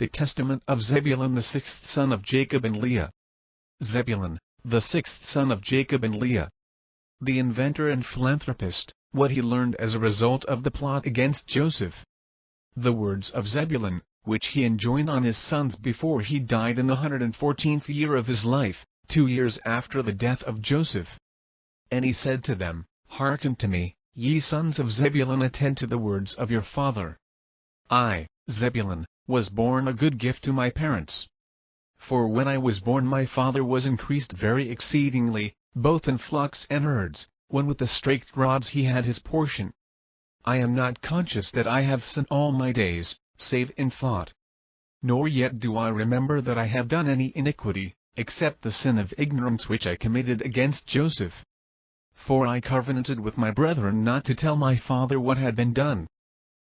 The Testament of Zebulun, the sixth son of Jacob and Leah. Zebulun, the sixth son of Jacob and Leah. The inventor and philanthropist, what he learned as a result of the plot against Joseph. The words of Zebulun, which he enjoined on his sons before he died in the 114th year of his life, 2 years after the death of Joseph. And he said to them, Hearken to me, ye sons of Zebulun, attend to the words of your father. I, Zebulun, was born a good gift to my parents. For when I was born my father was increased very exceedingly, both in flocks and herds, when with the straight rods he had his portion. I am not conscious that I have sinned all my days, save in thought. Nor yet do I remember that I have done any iniquity, except the sin of ignorance which I committed against Joseph. For I covenanted with my brethren not to tell my father what had been done.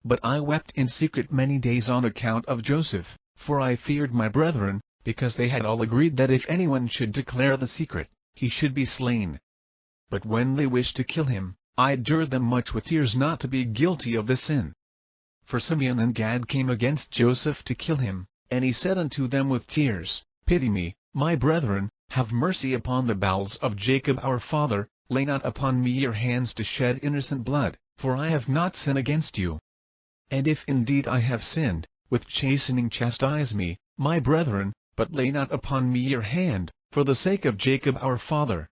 But I wept in secret many days on account of Joseph, for I feared my brethren, because they had all agreed that if anyone should declare the secret, he should be slain. But when they wished to kill him, I adjured them much with tears not to be guilty of the sin. For Simeon and Gad came against Joseph to kill him, and he said unto them with tears, Pity me, my brethren, have mercy upon the bowels of Jacob our father, lay not upon me your hands to shed innocent blood, for I have not sinned against you. And if indeed I have sinned, with chastening chastise me, my brethren, but lay not upon me your hand, for the sake of Jacob our father.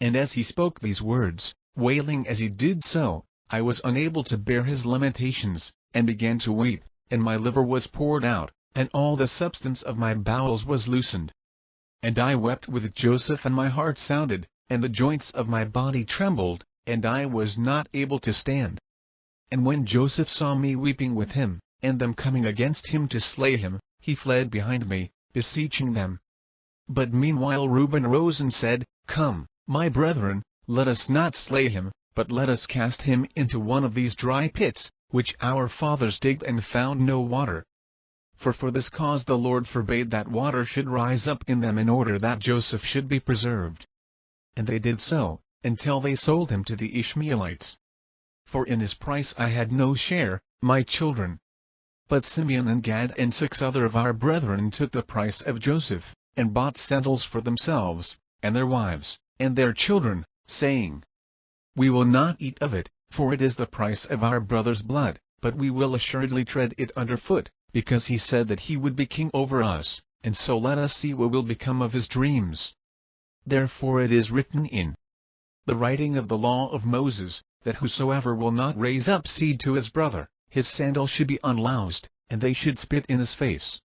And as he spoke these words, wailing as he did so, I was unable to bear his lamentations, and began to weep, and my liver was poured out, and all the substance of my bowels was loosened. And I wept with Joseph, and my heart sounded, and the joints of my body trembled, and I was not able to stand. And when Joseph saw me weeping with him, and them coming against him to slay him, he fled behind me, beseeching them. But meanwhile Reuben arose and said, Come, my brethren, let us not slay him, but let us cast him into one of these dry pits, which our fathers digged and found no water. For this cause the Lord forbade that water should rise up in them, in order that Joseph should be preserved. And they did so, until they sold him to the Ishmaelites. For in his price I had no share, my children. But Simeon and Gad and 6 other of our brethren took the price of Joseph, and bought sandals for themselves, and their wives, and their children, saying, We will not eat of it, for it is the price of our brother's blood, but we will assuredly tread it under foot, because he said that he would be king over us, and so let us see what will become of his dreams. Therefore it is written in the writing of the law of Moses, that whosoever will not raise up seed to his brother, his sandal should be unloosed, and they should spit in his face.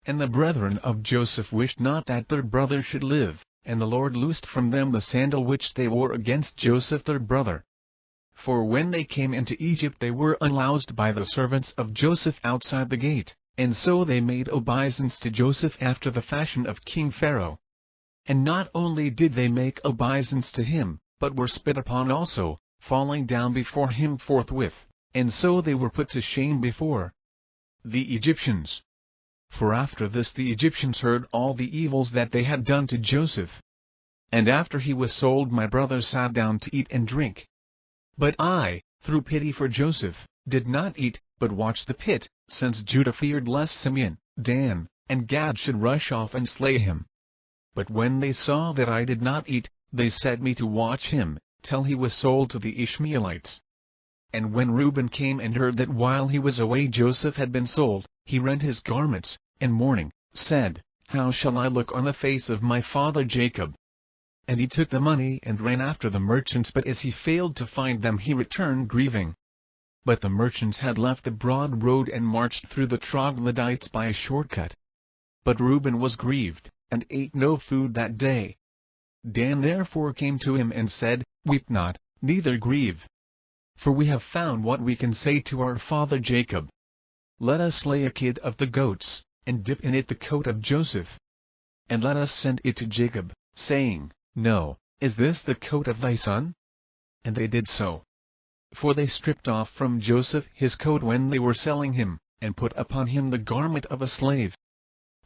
And the brethren of Joseph wished not that their brother should live, and the Lord loosed from them the sandal which they wore against Joseph their brother. For when they came into Egypt they were unloosed by the servants of Joseph outside the gate, and so they made obeisance to Joseph after the fashion of King Pharaoh. And not only did they make obeisance to him, but were spit upon also, falling down before him forthwith, and so they were put to shame before the Egyptians. For after this the Egyptians heard all the evils that they had done to Joseph. And after he was sold my brothers sat down to eat and drink. But I, through pity for Joseph, did not eat, but watched the pit, since Judah feared lest Simeon, Dan, and Gad should rush off and slay him. But when they saw that I did not eat, they set me to watch him, till he was sold to the Ishmaelites. And when Reuben came and heard that while he was away Joseph had been sold, he rent his garments, and mourning, said, How shall I look on the face of my father Jacob? And he took the money and ran after the merchants, but as he failed to find them he returned grieving. But the merchants had left the broad road and marched through the troglodytes by a shortcut. But Reuben was grieved, and ate no food that day. Dan therefore came to him and said, Weep not, neither grieve. For we have found what we can say to our father Jacob. Let us slay a kid of the goats, and dip in it the coat of Joseph. And let us send it to Jacob, saying, No, is this the coat of thy son? And they did so. For they stripped off from Joseph his coat when they were selling him, and put upon him the garment of a slave.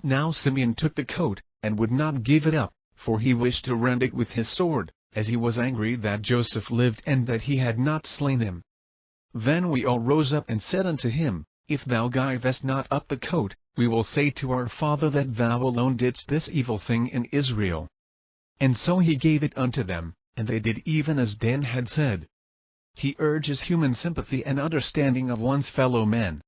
Now Simeon took the coat, and would not give it up, for he wished to rend it with his sword, as he was angry that Joseph lived and that he had not slain him. Then we all rose up and said unto him, If thou givest not up the coat, we will say to our father that thou alone didst this evil thing in Israel. And so he gave it unto them, and they did even as Dan had said. He urges human sympathy and understanding of one's fellow men.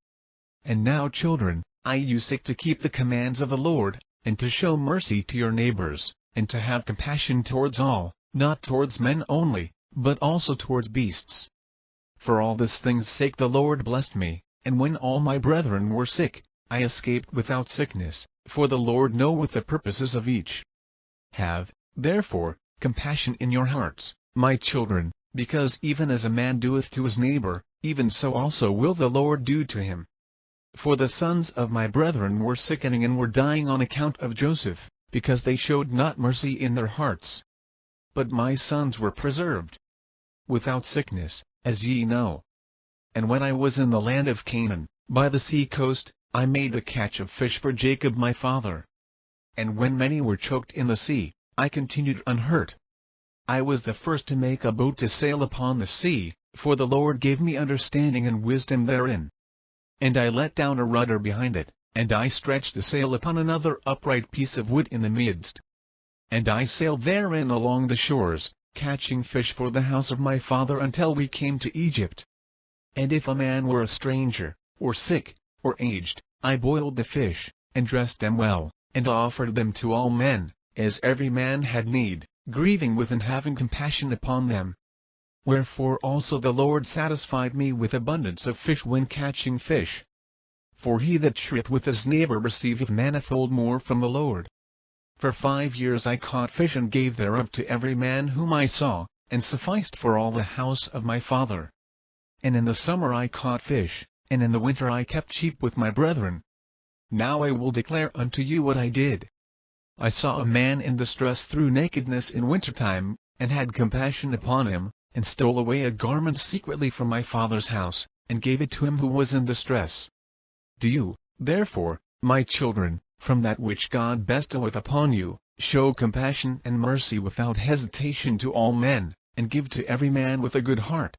And now, children, I seek to keep the commands of the Lord, and to show mercy to your neighbors, and to have compassion towards all, not towards men only, but also towards beasts. For all this thing's sake the Lord blessed me, and when all my brethren were sick, I escaped without sickness, for the Lord knoweth the purposes of each. Have, therefore, compassion in your hearts, my children, because even as a man doeth to his neighbor, even so also will the Lord do to him. For the sons of my brethren were sickening and were dying on account of Joseph, because they showed not mercy in their hearts. But my sons were preserved without sickness, as ye know. And when I was in the land of Canaan, by the sea coast, I made a catch of fish for Jacob my father. And when many were choked in the sea, I continued unhurt. I was the first to make a boat to sail upon the sea, for the Lord gave me understanding and wisdom therein. And I let down a rudder behind it, and I stretched the sail upon another upright piece of wood in the midst. And I sailed therein along the shores, catching fish for the house of my father until we came to Egypt. And if a man were a stranger, or sick, or aged, I boiled the fish, and dressed them well, and offered them to all men, as every man had need, grieving with and having compassion upon them. Wherefore also the Lord satisfied me with abundance of fish when catching fish. For he that shareth with his neighbor receiveth manifold more from the Lord. For 5 years I caught fish and gave thereof to every man whom I saw, and sufficed for all the house of my father. And in the summer I caught fish, and in the winter I kept sheep with my brethren. Now I will declare unto you what I did. I saw a man in distress through nakedness in winter time, and had compassion upon him, and stole away a garment secretly from my father's house, and gave it to him who was in distress. Do you, therefore, my children, from that which God bestoweth upon you, show compassion and mercy without hesitation to all men, and give to every man with a good heart.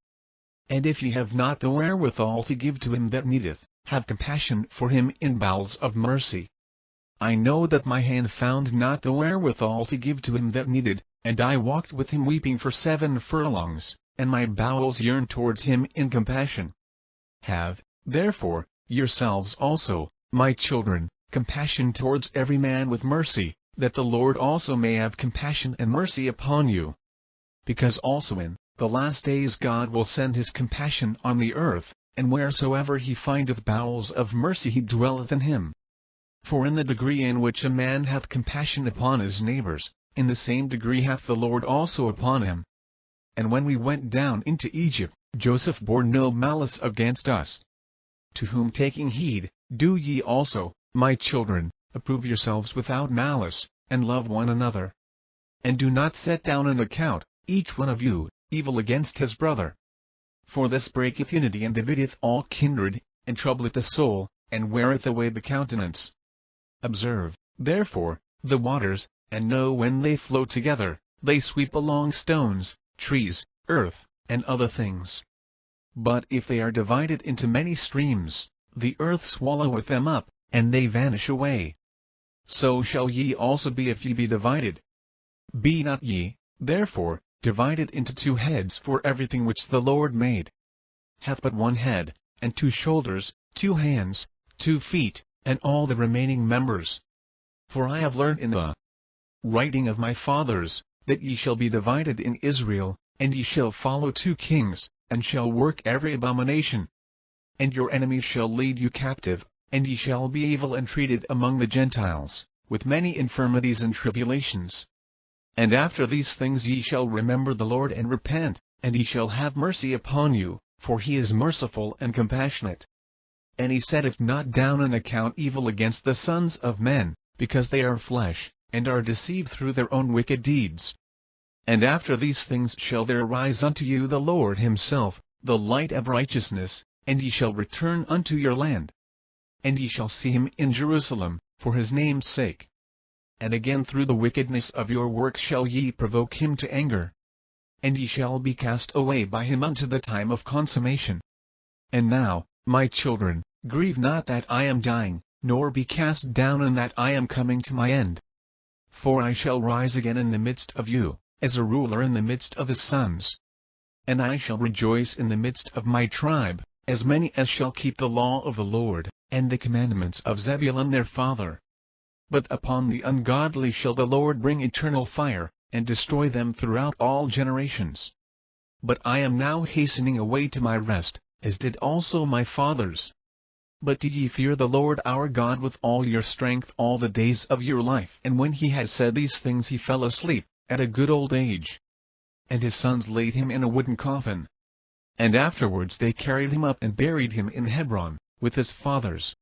And if ye have not the wherewithal to give to him that needeth, have compassion for him in bowels of mercy. I know that my hand found not the wherewithal to give to him that needed, and I walked with him weeping for 7 furlongs, and my bowels yearned towards him in compassion. Have, therefore, yourselves also, my children, compassion towards every man with mercy, that the Lord also may have compassion and mercy upon you. Because also in the last days God will send his compassion on the earth, and wheresoever he findeth bowels of mercy he dwelleth in him. For in the degree in which a man hath compassion upon his neighbors, in the same degree hath the Lord also upon him. And when we went down into Egypt, Joseph bore no malice against us. To whom taking heed, do ye also, my children, approve yourselves without malice, and love one another. And do not set down an account, each one of you, evil against his brother. For this breaketh unity and divideth all kindred, and troubleth the soul, and weareth away the countenance. Observe, therefore, the waters, and know when they flow together, they sweep along stones, trees, earth, and other things. But if they are divided into many streams, the earth swalloweth them up, and they vanish away. So shall ye also be if ye be divided. Be not ye, therefore, divided into 2 heads, for everything which the Lord made hath but 1 head, and 2 shoulders, 2 hands, 2 feet, and all the remaining members. For I have learned in the writing of my fathers, that ye shall be divided in Israel, and ye shall follow 2 kings, and shall work every abomination. And your enemies shall lead you captive, and ye shall be evil entreated among the Gentiles, with many infirmities and tribulations. And after these things ye shall remember the Lord and repent, and he shall have mercy upon you, for he is merciful and compassionate. And he setteth not down an account evil against the sons of men, because they are flesh, and are deceived through their own wicked deeds. And after these things shall there rise unto you the Lord himself, the light of righteousness, and ye shall return unto your land. And ye shall see him in Jerusalem, for his name's sake. And again through the wickedness of your works shall ye provoke him to anger. And ye shall be cast away by him unto the time of consummation. And now, my children, Grieve not that I am dying, nor be cast down in that I am coming to my end. For I shall rise again in the midst of you, as a ruler in the midst of his sons. And I shall rejoice in the midst of my tribe, as many as shall keep the law of the Lord, and the commandments of Zebulun their father. But upon the ungodly shall the Lord bring eternal fire, and destroy them throughout all generations. But I am now hastening away to my rest, as did also my fathers. But did ye fear the Lord our God with all your strength all the days of your life? And when he had said these things he fell asleep, at a good old age. And his sons laid him in a wooden coffin. And afterwards they carried him up and buried him in Hebron, with his fathers.